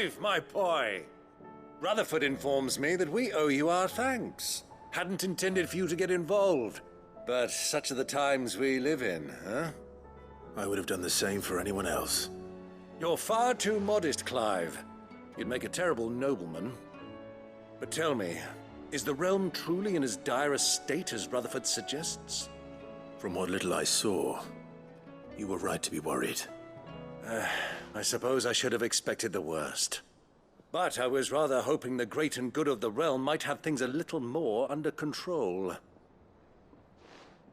Clive, my boy! Rutherford informs me that we owe you our thanks. Hadn't intended for you to get involved, but such are the times we live in, huh? I would have done the same for anyone else. You're far too modest, Clive. You'd make a terrible nobleman. But tell me, is the realm truly in as dire a state as Rutherford suggests? From what little I saw, you were right to be worried. I suppose I should have expected the worst. But I was rather hoping the great and good of the realm might have things a little more under control.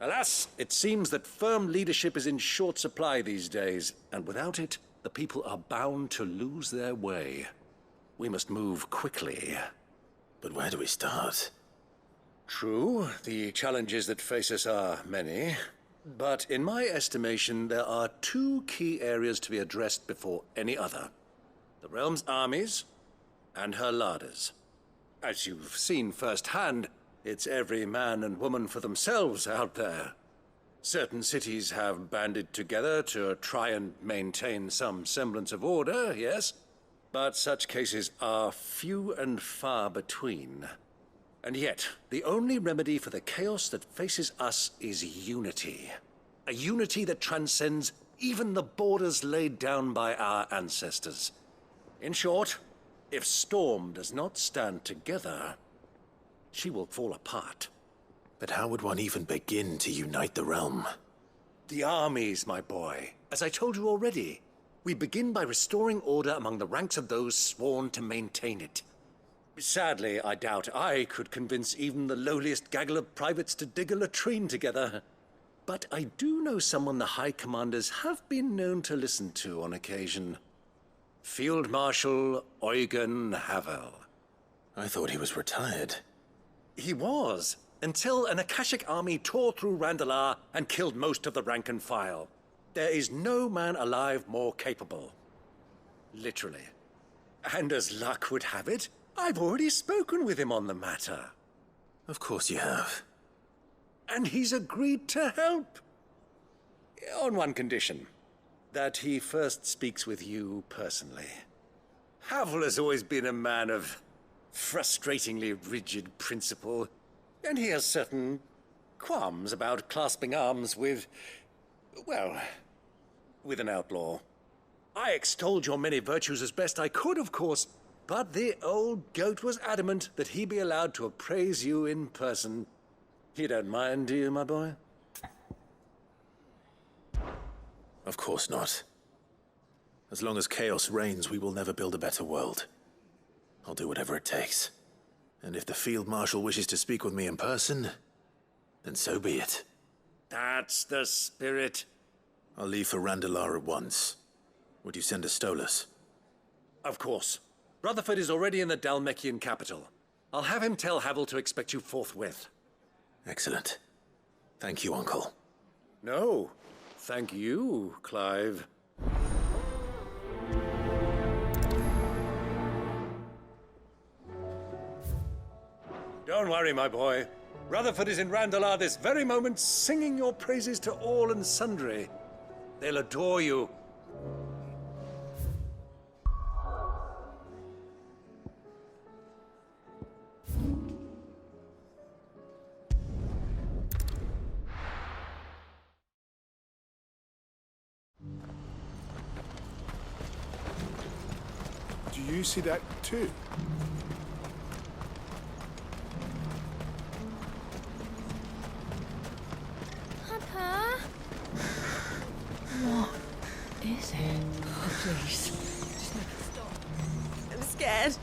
Alas, it seems that firm leadership is in short supply these days, and without it, the people are bound to lose their way. We must move quickly. But where do we start? True, the challenges that face us are many. But in my estimation, there are two key areas to be addressed before any other. The realm's armies and her larders. As you've seen firsthand, it's every man and woman for themselves out there. Certain cities have banded together to try and maintain some semblance of order, yes? But such cases are few and far between. And yet, the only remedy for the chaos that faces us is unity. A unity that transcends even the borders laid down by our ancestors. In short, if Storm does not stand together, she will fall apart. But how would one even begin to unite the realm? The armies, my boy. As I told you already, we begin by restoring order among the ranks of those sworn to maintain it. Sadly, I doubt I could convince even the lowliest gaggle of privates to dig a latrine together. But I do know someone the High Commanders have been known to listen to on occasion. Field Marshal Eugen Havel. I thought he was retired. He was, until an Akashic army tore through Randalar and killed most of the rank and file. There is no man alive more capable. Literally. And as luck would have it, I've already spoken with him on the matter. Of course you have. And he's agreed to help. On one condition. That he first speaks with you personally. Havel has always been a man of frustratingly rigid principle, and he has certain qualms about clasping arms with, well, with an outlaw. I extolled your many virtues as best I could, of course, but the old goat was adamant that he be allowed to appraise you in person. You don't mind, do you, my boy? Of course not. As long as chaos reigns, we will never build a better world. I'll do whatever it takes. And if the Field Marshal wishes to speak with me in person, then so be it. That's the spirit. I'll leave for Randalar at once. Would you send a Stolas? Of course. Rutherford is already in the Dalmekian capital. I'll have him tell Havel to expect you forthwith. Excellent. Thank you, Uncle. No, thank you, Clive. Don't worry, my boy. Rutherford is in Randalar this very moment, singing your praises to all and sundry. They'll adore you. Do you see that too? Papa? What is it? Oh, please. Just make it stop. I'm scared.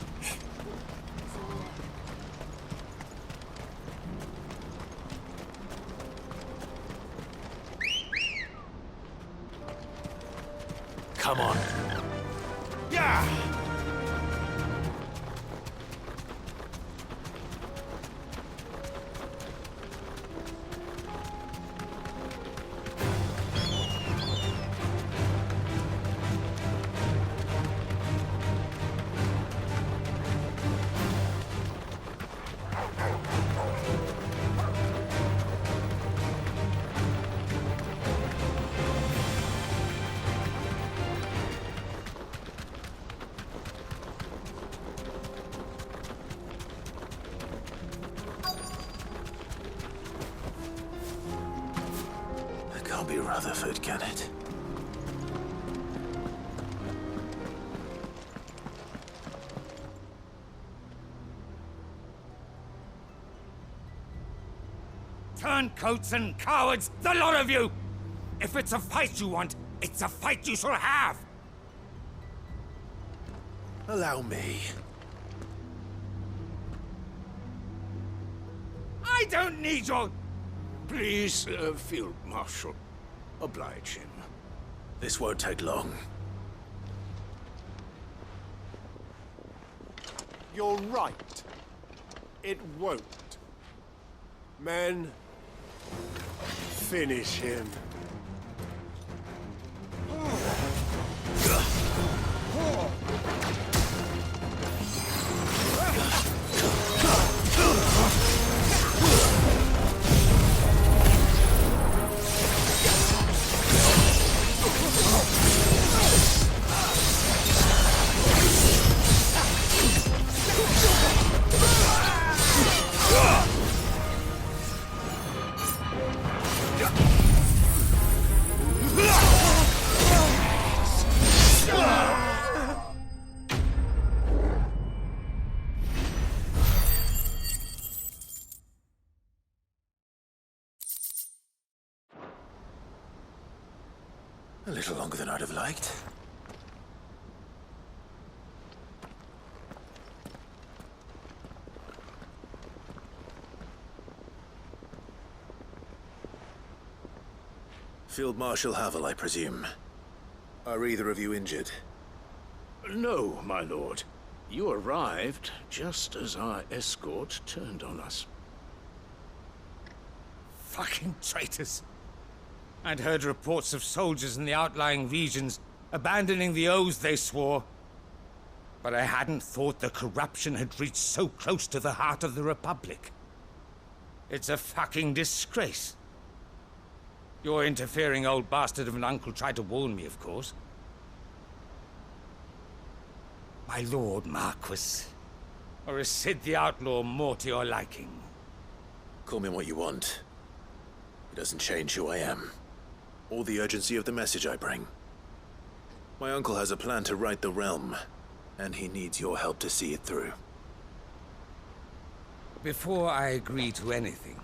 Come on. Yeah! be Rutherford, can it? Turncoats and cowards, the lot of you! If it's a fight you want, it's a fight you shall have! Allow me. I don't need your... Please, Field Marshal, oblige him. This won't take long. You're right. It won't. Men, finish him. A little longer than I'd have liked. Field Marshal Havel, I presume. Are either of you injured? No, my lord. You arrived just as our escort turned on us. Fucking traitors. I'd heard reports of soldiers in the outlying regions abandoning the oaths they swore. But I hadn't thought the corruption had reached so close to the heart of the Republic. It's a fucking disgrace. Your interfering old bastard of an uncle tried to warn me, of course. My lord Marquis. Or is Sid the Outlaw more to your liking? Call me what you want. It doesn't change who I am, or the urgency of the message I bring. My uncle has a plan to right the realm, and he needs your help to see it through. Before I agree to anything,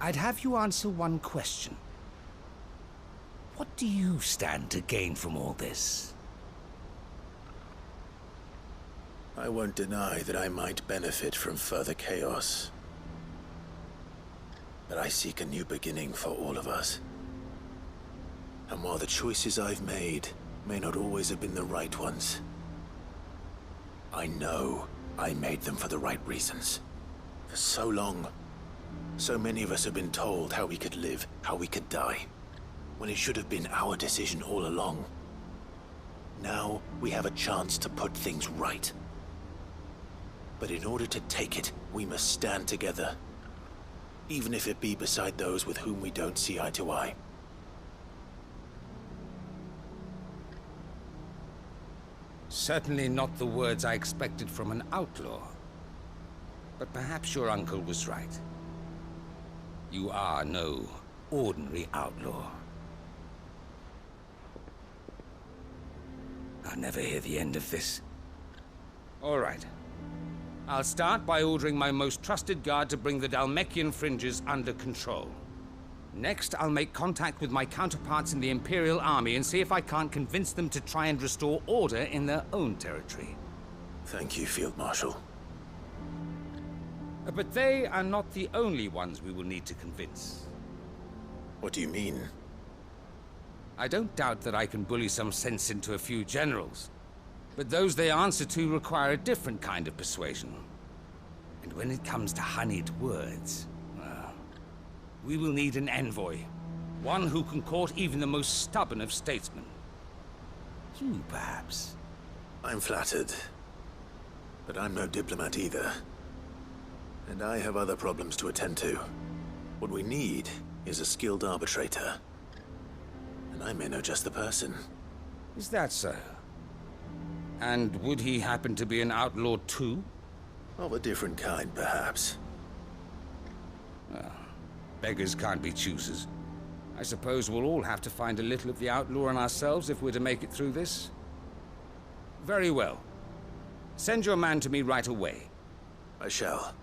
I'd have you answer one question. What do you stand to gain from all this? I won't deny that I might benefit from further chaos. But I seek a new beginning for all of us. And while the choices I've made may not always have been the right ones, I know I made them for the right reasons. For so long, so many of us have been told how we could live, how we could die, when it should have been our decision all along. Now we have a chance to put things right. But in order to take it, we must stand together. Even if it be beside those with whom we don't see eye to eye. Certainly not the words I expected from an outlaw. But perhaps your uncle was right. You are no ordinary outlaw. I'll never hear the end of this. All right. I'll start by ordering my most trusted guard to bring the Dhalmekian fringes under control. Next, I'll make contact with my counterparts in the Imperial Army and see if I can't convince them to try and restore order in their own territory. Thank you, Field Marshal. But they are not the only ones we will need to convince. What do you mean? I don't doubt that I can bully some sense into a few generals. But those they answer to require a different kind of persuasion. And when it comes to honeyed words, well, we will need an envoy. One who can court even the most stubborn of statesmen. You, perhaps. I'm flattered. But I'm no diplomat either. And I have other problems to attend to. What we need is a skilled arbitrator. And I may know just the person. Is that so? And would he happen to be an outlaw too? Of a different kind, perhaps. Beggars can't be choosers. I suppose we'll all have to find a little of the outlaw in ourselves if we're to make it through this. Very well. Send your man to me right away. I shall.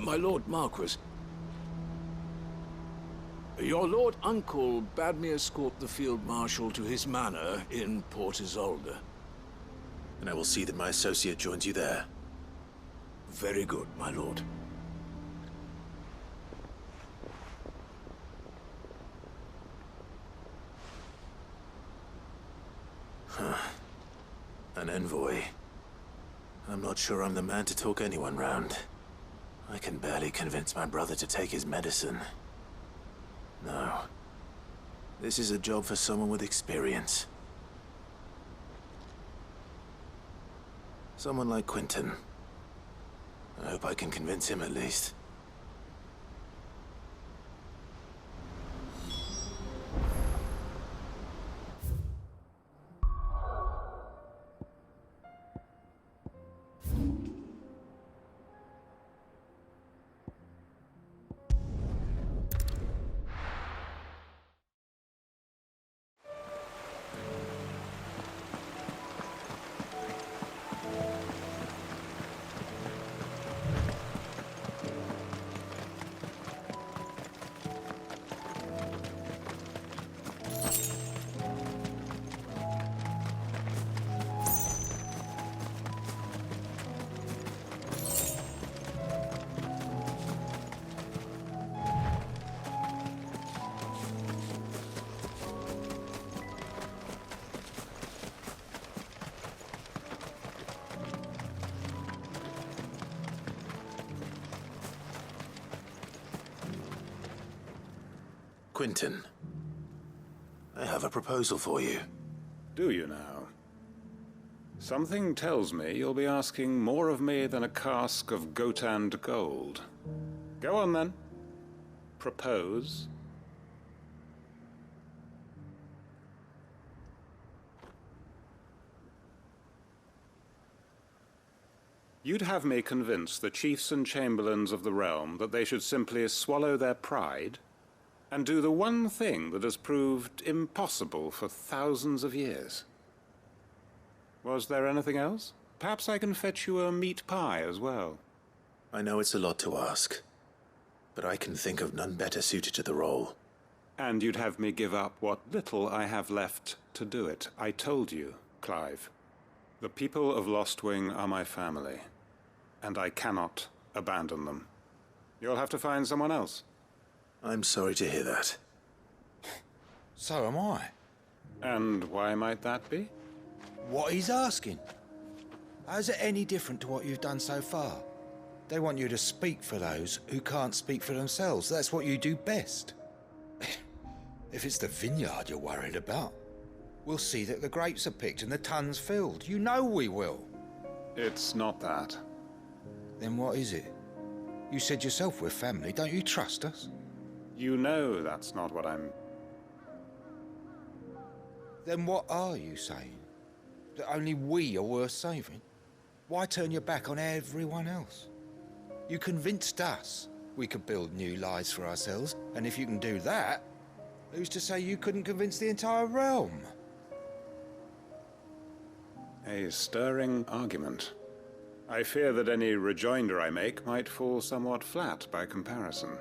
My Lord Marquis, your Lord Uncle bade me escort the Field Marshal to his manor in Port Isolde. And I will see that my associate joins you there. Very good, my lord. An envoy. I'm not sure I'm the man to talk anyone round. I can barely convince my brother to take his medicine. No. This is a job for someone with experience. Someone like Quentin. I hope I can convince him at least. Quentin, I have a proposal for you. Do you now? Something tells me you'll be asking more of me than a cask of Gotand gold. Go on then. Propose. You'd have me convince the chiefs and chamberlains of the realm that they should simply swallow their pride and do the one thing that has proved impossible for thousands of years. Was there anything else? Perhaps I can fetch you a meat pie as well. I know it's a lot to ask, but I can think of none better suited to the role. And you'd have me give up what little I have left to do it. I told you, Clive. The people of Lostwing are my family, and I cannot abandon them. You'll have to find someone else. I'm sorry to hear that. So am I. And why might that be? What he's asking. How's it any different to what you've done so far? They want you to speak for those who can't speak for themselves. That's what you do best. If it's the vineyard you're worried about, we'll see that the grapes are picked and the tons filled. You know we will. It's not that. Then what is it? You said yourself we're family. Don't you trust us? You know that's not what I'm... Then what are you saying? That only we are worth saving? Why turn your back on everyone else? You convinced us we could build new lives for ourselves, and if you can do that, who's to say you couldn't convince the entire realm? A stirring argument. I fear that any rejoinder I make might fall somewhat flat by comparison.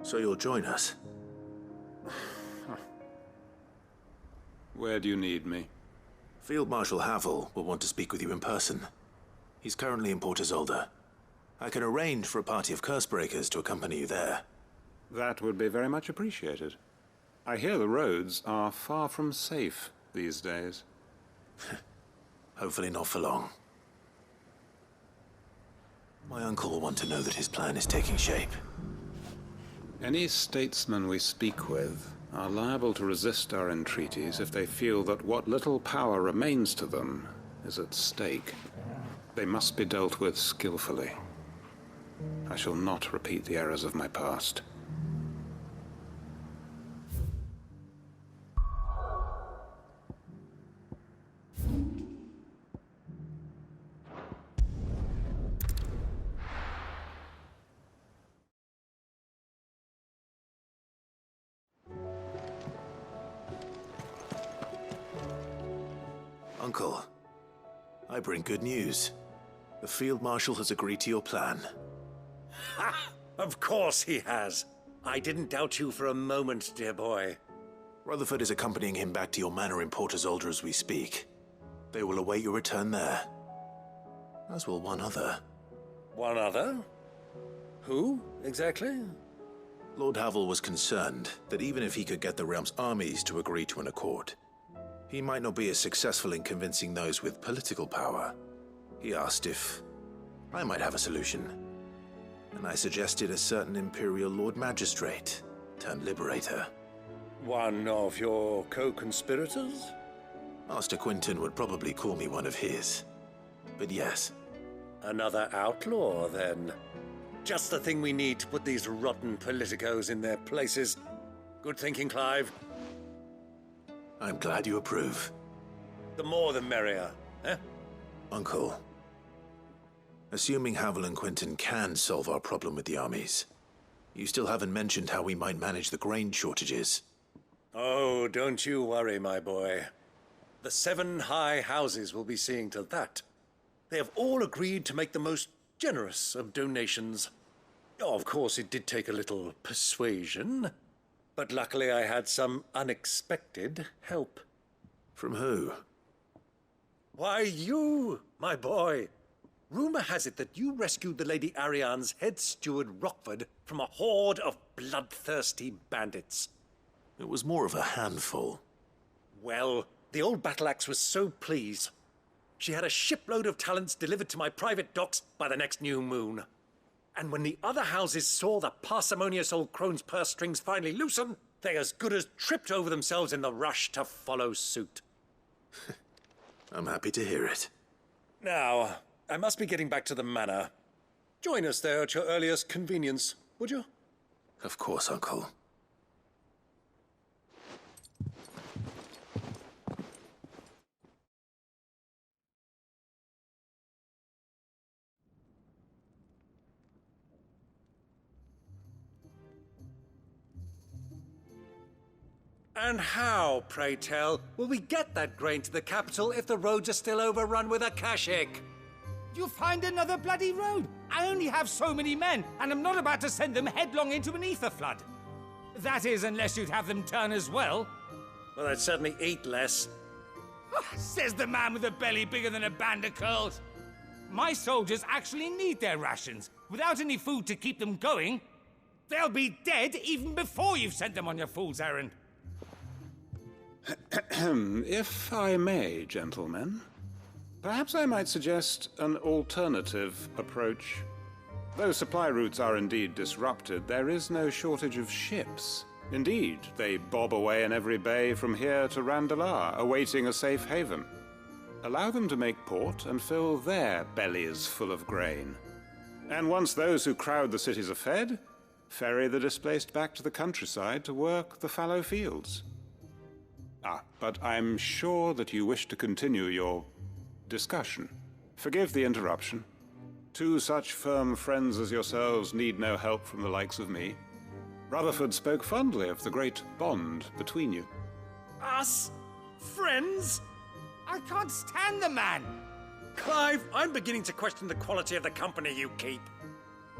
So you'll join us? Where do you need me? Field Marshal Havel will want to speak with you in person. He's currently in Port Isolde. I can arrange for a party of Cursebreakers to accompany you there. That would be very much appreciated. I hear the roads are far from safe these days. Hopefully not for long. My uncle will want to know that his plan is taking shape. Any statesmen we speak with are liable to resist our entreaties if they feel that what little power remains to them is at stake. They must be dealt with skillfully. I shall not repeat the errors of my past. Uncle, I bring good news. The Field Marshal has agreed to your plan. Ha! Of course he has. I didn't doubt you for a moment, dear boy. Rutherford is accompanying him back to your manor in Porter's Alder as we speak. They will await your return there. As will one other. One other? Who, exactly? Lord Havel was concerned that even if he could get the realm's armies to agree to an accord, he might not be as successful in convincing those with political power. He asked if I might have a solution, and I suggested a certain Imperial Lord Magistrate turned Liberator. One of your co-conspirators? Master Quinton would probably call me one of his, but yes. Another outlaw, then. Just the thing we need to put these rotten politicos in their places. Good thinking, Clive. I'm glad you approve. The more the merrier, eh? Uncle, assuming Havel and Quinton can solve our problem with the armies, you still haven't mentioned how we might manage the grain shortages. Oh, don't you worry, my boy. The 7 high houses will be seeing to that. They have all agreed to make the most generous of donations. Oh, of course, it did take a little persuasion, but luckily I had some unexpected help. From who? Why, you, my boy. Rumor has it that you rescued the Lady Ariane's head steward Rockford from a horde of bloodthirsty bandits. It was more of a handful. Well, the old battle axe was so pleased. She had a shipload of talents delivered to my private docks by the next new moon. And when the other houses saw the parsimonious old crone's purse strings finally loosen, they as good as tripped over themselves in the rush to follow suit. I'm happy to hear it. Now, I must be getting back to the manor. Join us there at your earliest convenience, would you? Of course, Uncle. And how, pray tell, will we get that grain to the capital if the roads are still overrun with Akashic? You'll find another bloody road. I only have so many men, and I'm not about to send them headlong into an ether flood. That is, unless you'd have them turn as well. Well, I'd certainly eat less. Says the man with a belly bigger than a band of curls. My soldiers actually need their rations. Without any food to keep them going, they'll be dead even before you've sent them on your fool's errand. If I may, gentlemen, perhaps I might suggest an alternative approach. Though supply routes are indeed disrupted, there is no shortage of ships. Indeed, they bob away in every bay from here to Randalar, awaiting a safe haven. Allow them to make port and fill their bellies full of grain. And once those who crowd the cities are fed, ferry the displaced back to the countryside to work the fallow fields. But I'm sure that you wish to continue your discussion. Forgive the interruption. 2 such firm friends as yourselves need no help from the likes of me. Rutherford spoke fondly of the great bond between you. Us? Friends? I can't stand the man. Clive, I'm beginning to question the quality of the company you keep.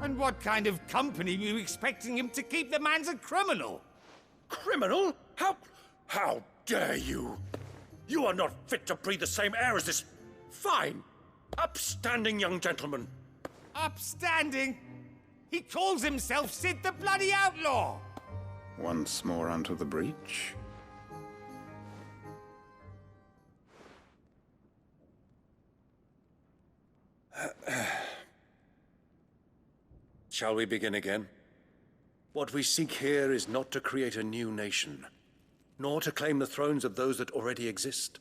And what kind of company were you expecting him to keep? The man's a criminal. Criminal? How dare you? You are not fit to breathe the same air as this fine, upstanding young gentleman. Upstanding? He calls himself Sid the Bloody Outlaw! Once more unto the breach. Shall we begin again? What we seek here is not to create a new nation, nor to claim the thrones of those that already exist.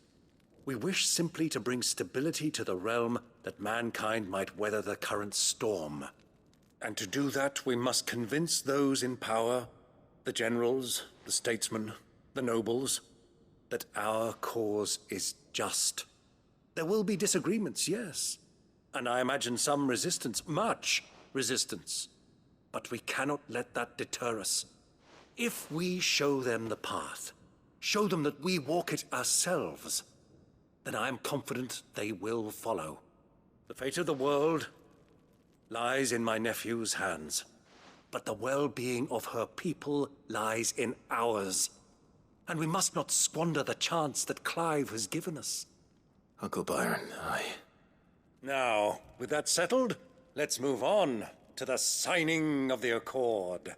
We wish simply to bring stability to the realm that mankind might weather the current storm. And to do that, we must convince those in power, the generals, the statesmen, the nobles, that our cause is just. There will be disagreements, yes, and I imagine some resistance, much resistance. But we cannot let that deter us. If we show them the path, show them that we walk it ourselves, then I am confident they will follow. The fate of the world lies in my nephew's hands, but the well-being of her people lies in ours. And we must not squander the chance that Clive has given us. Uncle Byron, Now, with that settled, let's move on to the signing of the Accord.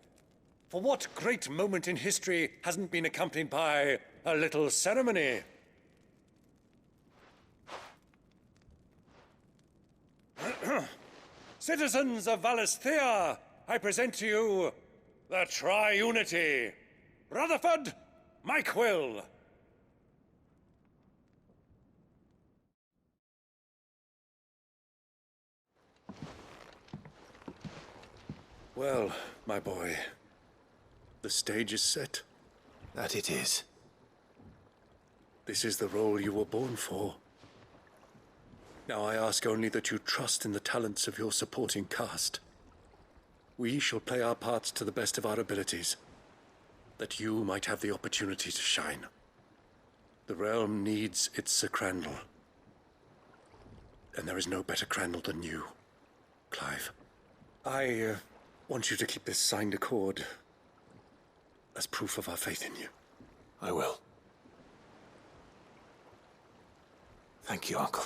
For what great moment in history hasn't been accompanied by a little ceremony? Citizens of Valisthea, I present to you the Triunity. Rutherford, Mike Will. Well, my boy, the stage is set. that it is. This is the role you were born for. Now I ask only that you trust in the talents of your supporting cast. We shall play our parts to the best of our abilities, that you might have the opportunity to shine. The realm needs its Sir Crandall, and there is no better Crandall than you, Clive. I want you to keep this signed accord as proof of our faith in you. I will. Thank you, Uncle.